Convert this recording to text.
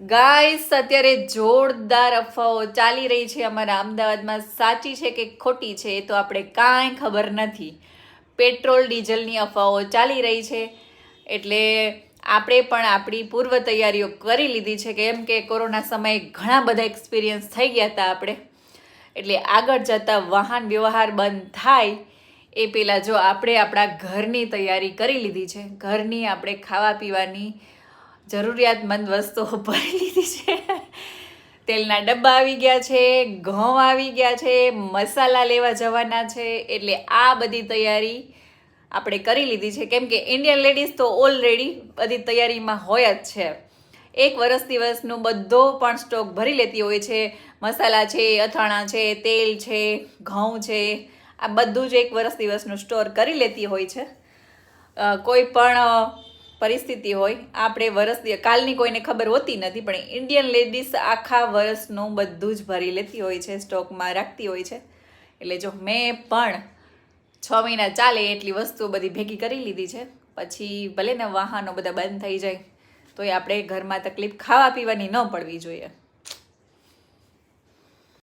Guys, અત્યારે જોરદાર અફવાઓ ચાલી રહી છે અમારા અમદાવાદમાં. સાચી છે કે ખોટી છે એ તો આપણે કાંઈ ખબર નથી. પેટ્રોલ ડીઝલની અફવાઓ ચાલી રહી છે, એટલે આપણે પણ આપણી પૂર્વ તૈયારીઓ કરી લીધી છે. કેમ કે કોરોના સમયે ઘણા બધા એક્સપિરિયન્સ થઈ ગયા હતા આપણે, એટલે આગળ જતાં વાહન વ્યવહાર બંધ થાય એ પહેલાં જો આપણે આપણા ઘરની તૈયારી કરી લીધી છે, ઘરની આપણે ખાવા પીવાની જરૂરિયાતમંદ વસ્તુઓ ભરી લીધી છે. તેલના ડબ્બા આવી ગયા છે, ઘઉં આવી ગયા છે, મસાલા લેવા જવાના છે, એટલે આ બધી તૈયારી આપણે કરી લીધી છે. કેમ કે ઇન્ડિયન લેડીઝ તો ઓલરેડી બધી તૈયારીમાં હોય જ છે. એક વર્ષ દિવસનું બધો પણ સ્ટોક ભરી લેતી હોય છે. મસાલા છે, અથાણા છે, તેલ છે, ઘઉં છે, આ બધું જ એક વર્ષ દિવસનું સ્ટોર કરી લેતી હોય છે. કોઈ પણ પરિસ્થિતિ હોય, આપણે કાલની કોઈને ખબર હોતી નથી, પણ ઇન્ડિયન લેડીઝ આખા વર્ષનું બધું જ ભરી લેતી હોય છે, સ્ટોકમાં રાખતી હોય છે. એટલે જો મેં પણ 6 મહિના ચાલે એટલી વસ્તુ બધી ભેગી કરી લીધી છે. પછી ભલે ને વાહનો બધા બંધ થઈ જાય તોય આપણે ઘરમાં તકલીફ ખાવા પીવાની ન પડવી જોઈએ.